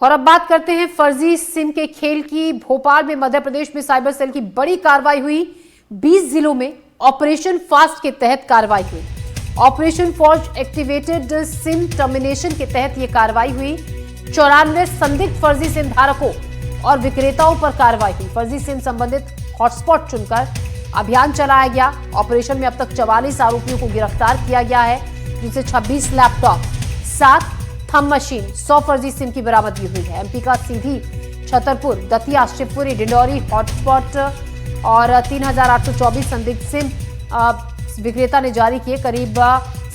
और अब बात करते हैं फर्जी सिम के खेल की। भोपाल में मध्य प्रदेश में साइबर सेल की बड़ी कार्रवाई हुई। 20 जिलों में ऑपरेशन फास्ट के तहत कार्रवाई हुई। Operation forge activated SIM termination के तहत यह कार्रवाई हुई। 94 संदिग्ध फर्जी सिम धारकों और विक्रेताओं पर कार्रवाई हुई। फर्जी सिम संबंधित हॉटस्पॉट चुनकर अभियान चलाया गया। ऑपरेशन में अब तक 44 आरोपियों को गिरफ्तार किया गया है, जिनसे 26 लैपटॉप, 7 थंब मशीन, 100 फर्जी सिम की बरामदगी हुई है। एमपी का सीधी, छतरपुर, दतिया, शिवपुरी, डिंडौरी हॉटस्पॉट और 3824 संदिग्ध सिम विक्रेता ने जारी किए। करीब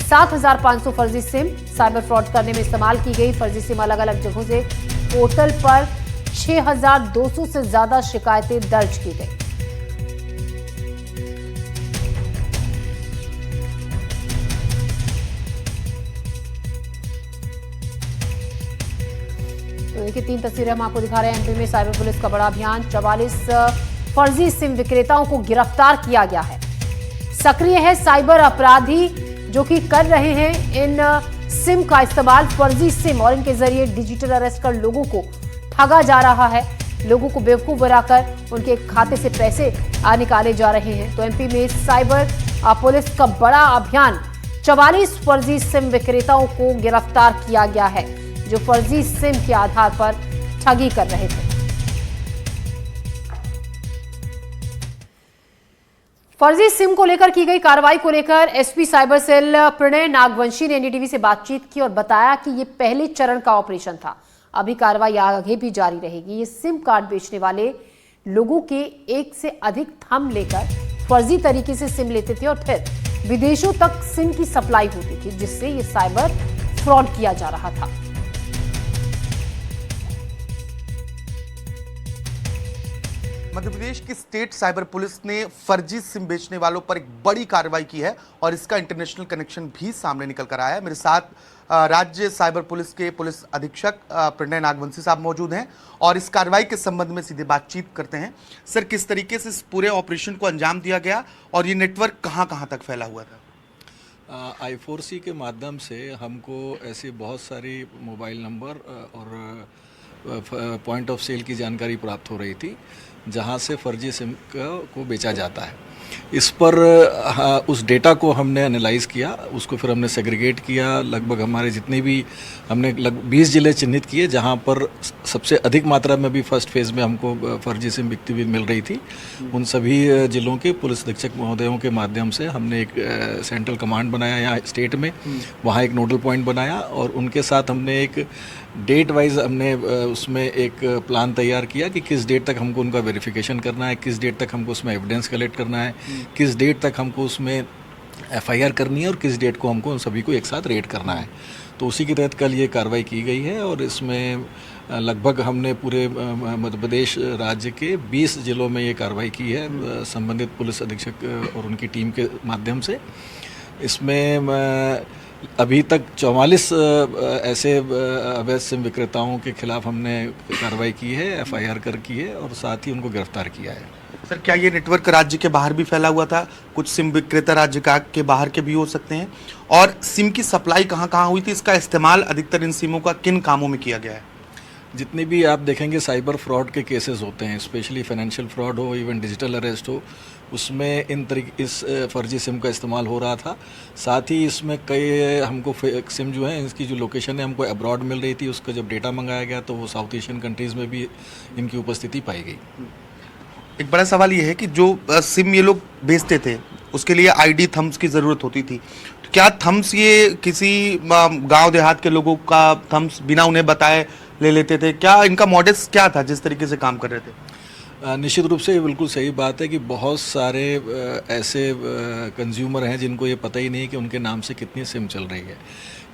7500 फर्जी सिम साइबर फ्रॉड करने में इस्तेमाल की गई। फर्जी सिम अलग अलग जगहों से पोर्टल पर 6200 से ज्यादा शिकायतें दर्ज की गई। तो देखिए 3 तस्वीरें हम आपको दिखा रहे हैं। एमपी में साइबर पुलिस का बड़ा अभियान। 44 फर्जी सिम विक्रेताओं को गिरफ्तार किया गया है। सक्रिय है साइबर अपराधी जो कि कर रहे हैं इन सिम का इस्तेमाल, फर्जी सिम, और इनके जरिए डिजिटल अरेस्ट कर लोगों को ठगा जा रहा है। लोगों को बेवकूफ बनाकर उनके खाते से पैसे निकाले जा रहे हैं। तो एमपी में साइबर पुलिस का बड़ा अभियान। 44 फर्जी सिम विक्रेताओं को गिरफ्तार किया गया है जो फर्जी सिम के आधार पर ठगी कर रहे थे। फर्जी सिम को लेकर की गई कार्रवाई को लेकर SP cyber cell Pranay Nagvanshi ने एनडीटीवी से बातचीत की और बताया कि यह पहले चरण का ऑपरेशन था। अभी कार्रवाई आगे भी जारी रहेगी। ये सिम कार्ड बेचने वाले लोगों के एक से अधिक थंब लेकर फर्जी तरीके से सिम लेते थे और फिर विदेशों तक सिम की सप्लाई होती थी, जिससे ये साइबर फ्रॉड किया जा रहा था। मध्य प्रदेश की स्टेट साइबर पुलिस ने फर्जी सिम बेचने वालों पर एक बड़ी कार्रवाई की है और इसका इंटरनेशनल कनेक्शन भी सामने निकल कर आया है। मेरे साथ राज्य साइबर पुलिस के पुलिस अधीक्षक प्रणय नागवंशी साहब मौजूद हैं और इस कार्रवाई के संबंध में सीधे बातचीत करते हैं। सर, किस तरीके से इस पूरे ऑपरेशन को अंजाम दिया गया और ये नेटवर्क कहां तक फैला हुआ था? I4C के माध्यम से हमको ऐसे बहुत सारी मोबाइल नंबर और पॉइंट ऑफ सेल की जानकारी प्राप्त हो रही थी जहां से फर्जी सिम को बेचा जाता है। इस पर उस डेटा को हमने एनालाइज किया, उसको फिर हमने सेग्रीगेट किया। लगभग हमारे जितने भी हमने 20 जिले चिन्हित किए जहां पर सबसे अधिक मात्रा में भी फर्स्ट फेज़ में हमको फर्जी सिम बिकती हुई मिल रही थी। उन सभी जिलों के पुलिस अधीक्षक महोदयों के माध्यम से हमने एक सेंट्रल कमांड बनाया यहाँ स्टेट में, वहाँ एक नोडल पॉइंट बनाया और उनके साथ हमने एक डेट वाइज हमने उसमें एक प्लान तैयार किया कि किस डेट तक हमको उनका वेरिफिकेशन करना है, किस डेट तक हमको उसमें एविडेंस कलेक्ट करना है, किस डेट तक हमको उसमें एफआईआर करनी है और किस डेट को हमको उन सभी को एक साथ रेड करना है। तो उसी के तहत कल ये कार्रवाई की गई है और इसमें लगभग हमने पूरे मध्य प्रदेश राज्य के 20 जिलों में ये कार्रवाई की है संबंधित पुलिस अधीक्षक और उनकी टीम के माध्यम से। इसमें अभी तक 44 ऐसे अवैध सिम विक्रेताओं के खिलाफ हमने कार्रवाई की है, एफआईआर की है और साथ ही उनको गिरफ्तार किया है। सर, क्या ये नेटवर्क राज्य के बाहर भी फैला हुआ था? कुछ सिम विक्रेता राज्य के बाहर के भी हो सकते हैं? और सिम की सप्लाई कहाँ हुई थी? इसका इस्तेमाल अधिकतर इन सिमों का किन कामों में किया गया है? जितने भी आप देखेंगे साइबर फ्रॉड के केसेस होते हैं, स्पेशली फाइनेंशियल फ्रॉड हो, इवन डिजिटल अरेस्ट हो, उसमें इस फर्जी सिम का इस्तेमाल हो रहा था। साथ ही इसमें कई हमको सिम जो है इसकी जो लोकेशन है हमको अब्रॉड मिल रही थी। उसका जब डेटा मंगाया गया तो वो साउथ एशियन कंट्रीज़ में भी इनकी उपस्थिति पाई गई। एक बड़ा सवाल ये है कि जो सिम ये लोग बेचते थे उसके लिए आईडी थम्स की ज़रूरत होती थी। क्या थम्स ये किसी गांव देहात के लोगों का थम्स बिना उन्हें बताए ले लेते थे? क्या इनका मॉडल्स क्या था जिस तरीके से काम कर रहे थे? निश्चित रूप से ये बिल्कुल सही बात है कि बहुत सारे ऐसे कंज्यूमर हैं जिनको ये पता ही नहीं कि उनके नाम से कितनी सिम चल रही है।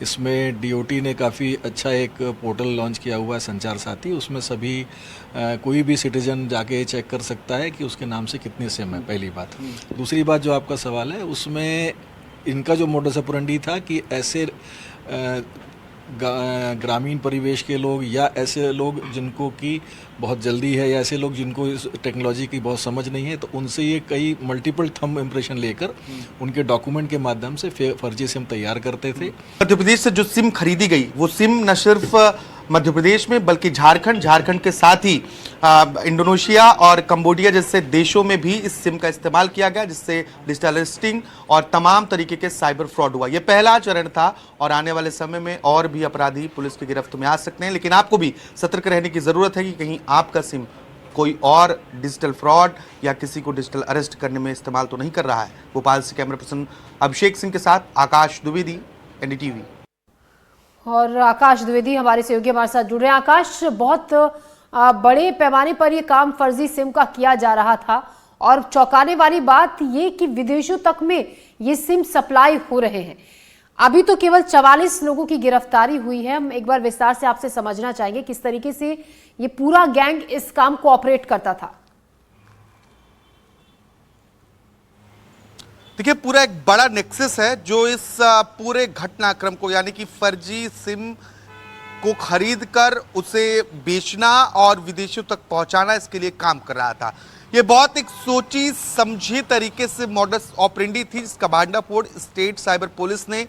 इसमें डीओटी ने काफ़ी अच्छा एक पोर्टल लॉन्च किया हुआ है, संचार साथी। उसमें सभी कोई भी सिटीजन जाके चेक कर सकता है कि उसके नाम से कितनी सिम है, पहली बात। दूसरी बात जो आपका सवाल है उसमें इनका जो मोडस ऑपरेंडी था कि ऐसे ग्रामीण परिवेश के लोग या ऐसे लोग जिनको कि बहुत जल्दी है या ऐसे लोग जिनको इस टेक्नोलॉजी की बहुत समझ नहीं है, तो उनसे ये कई मल्टीपल थंब इम्प्रेशन लेकर उनके डॉक्यूमेंट के माध्यम से फर्जी सिम तैयार करते थे। मध्य प्रदेश से जो सिम खरीदी गई वो सिम न सिर्फ मध्य प्रदेश में बल्कि झारखंड के साथ ही इंडोनेशिया और कंबोडिया जैसे देशों में भी इस सिम का इस्तेमाल किया गया, जिससे डिजिटल अरेस्टिंग और तमाम तरीके के साइबर फ्रॉड हुआ। यह पहला चरण था और आने वाले समय में और भी अपराधी पुलिस की गिरफ्त में आ सकते हैं, लेकिन आपको भी सतर्क रहने की जरूरत है कि कहीं आपका सिम कोई और डिजिटल फ्रॉड या किसी को डिजिटल अरेस्ट करने में इस्तेमाल तो नहीं कर रहा है। भोपाल से कैमरा पर्सन अभिषेक सिंह के साथ आकाश द्विवेदी, एनडीटीवी। और आकाश द्विवेदी हमारे सहयोगी हमारे साथ जुड़ रहे हैं। आकाश, बहुत बड़े पैमाने पर ये काम फर्जी सिम का किया जा रहा था और चौंकाने वाली बात ये कि विदेशों तक में ये सिम सप्लाई हो रहे हैं। अभी तो केवल 44 लोगों की गिरफ्तारी हुई है। हम एक बार विस्तार से आपसे समझना चाहेंगे किस तरीके से ये पूरा गैंग इस काम को ऑपरेट करता था। देखिए, पूरा एक बड़ा नेक्सस है जो इस पूरे घटनाक्रम को, यानी कि फर्जी सिम को खरीद कर उसे बेचना और विदेशों तक पहुंचाना, इसके लिए काम कर रहा था। ये बहुत एक सोची समझी तरीके से मॉडस ऑपरेंडी थी, जिसका भांडाफोड़ स्टेट साइबर पुलिस ने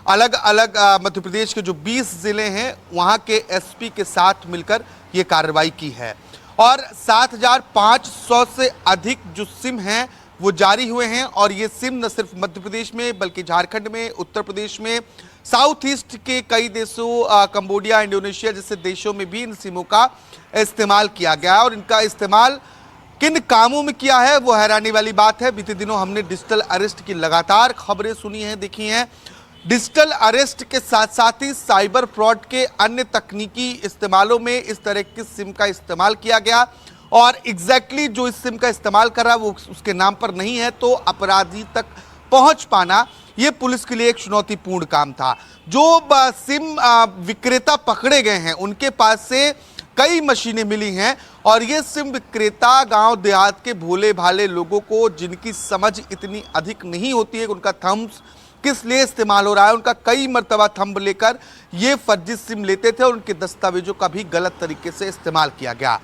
अलग अलग मध्य प्रदेश के जो 20 जिले हैं वहां के एसपी के साथ मिलकर ये कार्रवाई की है। और 7500 से अधिक जो सिम हैं वो जारी हुए हैं। और ये सिम न सिर्फ मध्य प्रदेश में बल्कि झारखंड में, उत्तर प्रदेश में, साउथ ईस्ट के कई देशों, कंबोडिया, इंडोनेशिया जैसे देशों में भी इन सिमों का इस्तेमाल किया गया है। और इनका इस्तेमाल किन कामों में किया है वो हैरानी वाली बात है। बीते दिनों हमने डिजिटल अरेस्ट की लगातार खबरें सुनी हैं, देखी हैं। डिजिटल अरेस्ट के साथ साथ ही साइबर फ्रॉड के अन्य तकनीकी इस्तेमालों में इस तरह की सिम का इस्तेमाल किया गया। और एग्जैक्टली जो इस सिम का इस्तेमाल कर रहा है वो उसके नाम पर नहीं है, तो अपराधी तक पहुंच पाना ये पुलिस के लिए एक चुनौतीपूर्ण काम था। जो सिम विक्रेता पकड़े गए हैं उनके पास से कई मशीनें मिली हैं और ये सिम विक्रेता गांव देहात के भोले भाले लोगों को, जिनकी समझ इतनी अधिक नहीं होती है उनका थंब्स किस लिए इस्तेमाल हो रहा है, उनका कई मर्तबा थंब लेकर ये फर्जी सिम लेते थे और उनके दस्तावेजों का भी गलत तरीके से इस्तेमाल किया गया।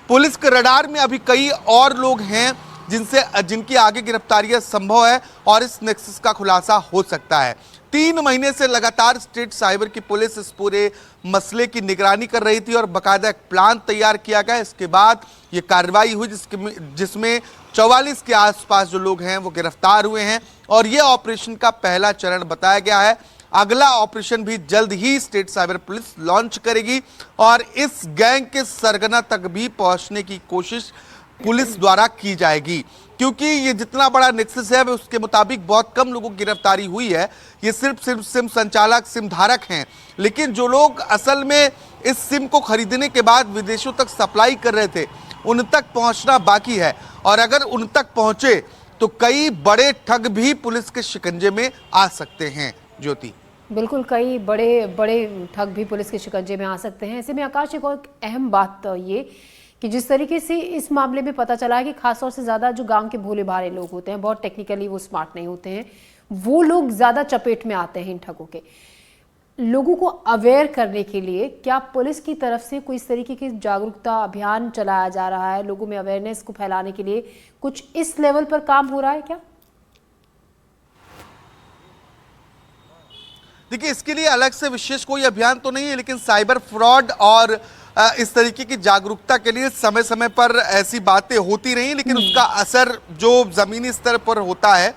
पुलिस के रडार में अभी कई और लोग हैं जिनकी आगे गिरफ्तारियां संभव है और इस नेक्सस का खुलासा हो सकता है। 3 महीने से लगातार स्टेट साइबर की पुलिस इस पूरे मसले की निगरानी कर रही थी और बाकायदा एक प्लान तैयार किया गया। इसके बाद ये कार्रवाई हुई जिसमें 44 के आसपास जो लोग हैं वो गिरफ्तार हुए हैं और ये ऑपरेशन का पहला चरण बताया गया है। अगला ऑपरेशन भी जल्द ही स्टेट साइबर पुलिस लॉन्च करेगी और इस गैंग के सरगना तक भी पहुंचने की कोशिश पुलिस द्वारा की जाएगी, क्योंकि ये जितना बड़ा नेक्सस है उसके मुताबिक बहुत कम लोगों की गिरफ्तारी हुई है। ये सिर्फ सिम संचालक, सिम धारक हैं, लेकिन जो लोग असल में इस सिम को खरीदने के बाद विदेशों तक सप्लाई कर रहे थे उन तक पहुंचना बाकी है। और अगर उन तक पहुंचे तो कई बड़े ठग भी पुलिस के शिकंजे में आ सकते हैं। ज्योति, बिल्कुल, कई बड़े बड़े ठग भी पुलिस के शिकंजे में आ सकते हैं। ऐसे में आकाश, एक और अहम बात तो ये कि जिस तरीके से इस मामले में पता चला है कि खासतौर से ज़्यादा जो गांव के भोले भाले लोग होते हैं, बहुत टेक्निकली वो स्मार्ट नहीं होते हैं, वो लोग ज़्यादा चपेट में आते हैं इन ठगों के। लोगों को अवेयर करने के लिए क्या पुलिस की तरफ से कोई इस तरीके की जागरूकता अभियान चलाया जा रहा है? लोगों में अवेयरनेस को फैलाने के लिए कुछ इस लेवल पर काम हो रहा है क्या? देखिए, इसके लिए अलग से विशेष कोई अभियान तो नहीं है, लेकिन साइबर फ्रॉड और इस तरीके की जागरूकता के लिए समय समय पर ऐसी बातें होती रही, लेकिन उसका असर जो जमीनी स्तर पर होता है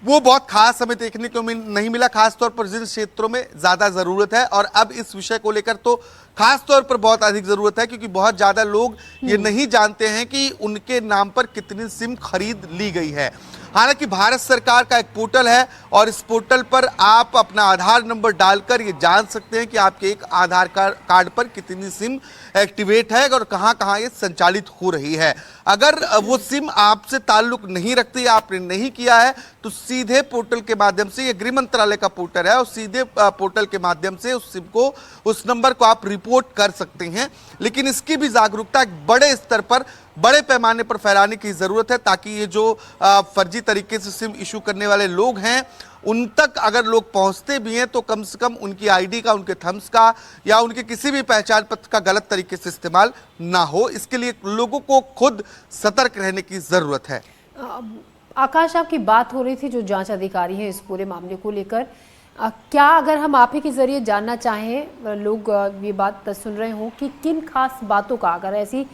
वो बहुत खास हमें देखने को नहीं मिला, खासतौर पर जिन क्षेत्रों में ज़्यादा ज़रूरत है। और अब इस विषय को लेकर तो खास तौर पर बहुत अधिक ज़रूरत है, क्योंकि बहुत ज़्यादा लोग ये नहीं जानते हैं कि उनके नाम पर कितनी सिम खरीद ली गई है। हालांकि भारत सरकार का एक पोर्टल है और इस पोर्टल पर आप अपना आधार नंबर डालकर ये जान सकते हैं कि आपके एक आधार कार्ड पर कितनी सिम एक्टिवेट है और कहां कहां ये संचालित हो रही है। अगर वो सिम आपसे ताल्लुक नहीं रखती, आपने नहीं किया है, तो सीधे पोर्टल के माध्यम से, ये गृह मंत्रालय का पोर्टल है और सीधे पोर्टल के माध्यम से उस सिम को, उस नंबर को आप रिपोर्ट कर सकते हैं। लेकिन इसकी भी जागरूकता एक बड़े स्तर पर, बड़े पैमाने पर फैलाने की जरूरत है, ताकि ये जो फर्जी तरीके से सिम इशू करने वाले लोग हैं उन तक अगर लोग पहुंचते भी हैं तो कम से कम उनकी आईडी का, उनके थम्स का या उनके किसी भी पहचान पत्र का गलत तरीके से इस्तेमाल ना हो। इसके लिए लोगों को खुद सतर्क रहने की जरूरत है। आकाश, आपकी बात हो रही थी जो जांच अधिकारी हैं इस पूरे मामले को लेकर, क्या अगर हम आप ही के जरिए जानना चाहें, लोग ये बात सुन रहे हों कि किन खास बातों का, अगर ऐसी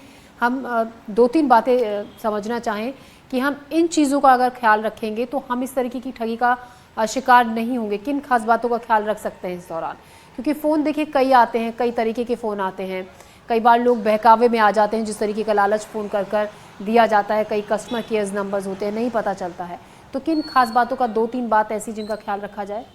हम 2-3 बातें समझना चाहें कि हम इन चीज़ों का अगर ख्याल रखेंगे तो हम इस तरीके की ठगी का शिकार नहीं होंगे, किन खास बातों का ख्याल रख सकते हैं इस दौरान? क्योंकि फ़ोन देखिए कई आते हैं, कई तरीके के फ़ोन आते हैं, कई बार लोग बहकावे में आ जाते हैं, जिस तरीके का लालच फ़ोन कर दिया जाता है, कई कस्टमर केयर नंबर्स होते हैं, नहीं पता चलता है। तो किन खास बातों का 2-3 बात ऐसी जिनका ख्याल रखा जाए?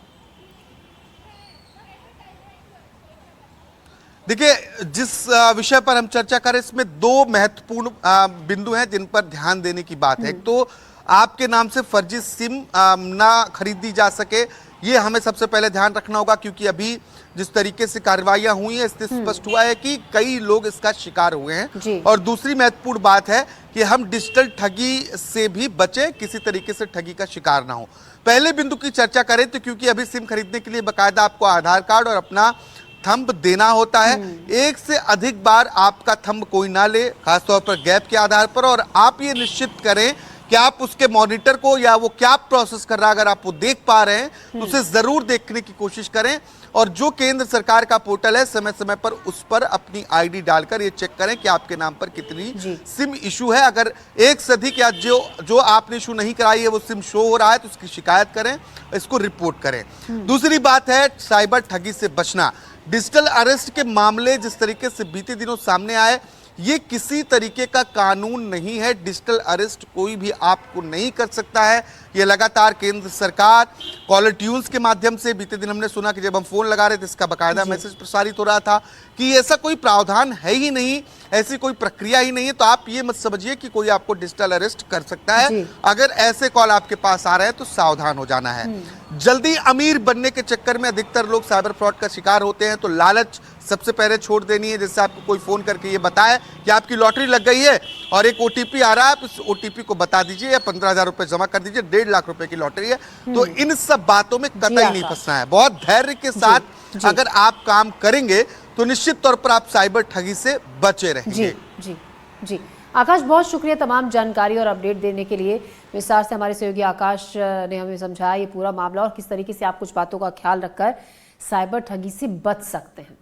देखिए, जिस विषय पर हम चर्चा करें इसमें 2 महत्वपूर्ण बिंदु हैं जिन पर ध्यान देने की बात है। एक तो आपके नाम से फर्जी सिम ना खरीदी जा सके, ये हमें सबसे पहले ध्यान रखना होगा, क्योंकि अभी जिस तरीके से कार्रवाइयां हुई हैं इससे स्पष्ट हुआ है कि कई लोग इसका शिकार हुए हैं। और दूसरी महत्वपूर्ण बात है कि हम डिजिटल ठगी से भी बचें, किसी तरीके से ठगी का शिकार ना हो। पहले बिंदु की चर्चा करें तो क्योंकि अभी सिम खरीदने के लिए बाकायदा आपको आधार कार्ड और अपना थंब देना होता है। एक से अधिक बार आपका थंब कोई ना ले, खासतौर पर गैप के आधार पर, और आप ये निश्चित करें कि आप उसके मॉनिटर को या वो क्या प्रोसेस कर रहा है, अगर आप वो देख पा रहे हैं तो उसे जरूर देखने की कोशिश करें। और जो केंद्र सरकार का पोर्टल है, समय समय पर उस पर अपनी आईडी डालकर ये चेक करें कि आपके नाम पर कितनी सिम इशू है। अगर एक से अधिक या जो आपने इशू नहीं कराई है वो सिम शो हो रहा है तो उसकी शिकायत करें, इसको रिपोर्ट करें। दूसरी बात है साइबर ठगी से बचना। डिजिटल अरेस्ट के मामले जिस तरीके से बीते दिनों सामने आए, ये किसी तरीके का कानून नहीं है। डिजिटल अरेस्ट कोई भी आपको नहीं कर सकता है। ये लगातार केंद्र सरकार कॉलर ट्यून्स के माध्यम से, बीते दिन हमने सुना कि जब हम फोन लगा रहे थे इसका बकायदा मैसेज प्रसारित हो रहा था कि ऐसा कोई प्रावधान है ही नहीं, ऐसी कोई प्रक्रिया ही नहीं है। तो आप ये मत समझिए कि कोई आपको डिजिटल अरेस्ट कर सकता है। अगर ऐसे कॉल आपके पास आ रहे हैं तो सावधान हो जाना है। जल्दी अमीर बनने के चक्कर में अधिकतर लोग साइबर फ्रॉड का शिकार होते हैं, तो लालच सबसे पहले छोड़ देनी है। जैसे आपको कोई फोन करके ये बताए कि आपकी लॉटरी लग गई है और एक ओटीपी आ रहा है, आप उस ओटीपी को बता दीजिए या 15,000 रुपए जमा कर दीजिए, 1.5 लाख रुपए की लॉटरी है। तो इन सब बातों में कतई नहीं फंसना है। बहुत धैर्य के साथ अगर आप काम करेंगे तो निश्चित तौर पर आप साइबर ठगी से बचे रहेंगे। जी आकाश, बहुत शुक्रिया तमाम जानकारी और अपडेट देने के लिए। विस्तार से हमारे सहयोगी आकाश ने हमें समझाया ये पूरा मामला और किस तरीके से आप कुछ बातों का ख्याल रखकर साइबर ठगी से बच सकते हैं।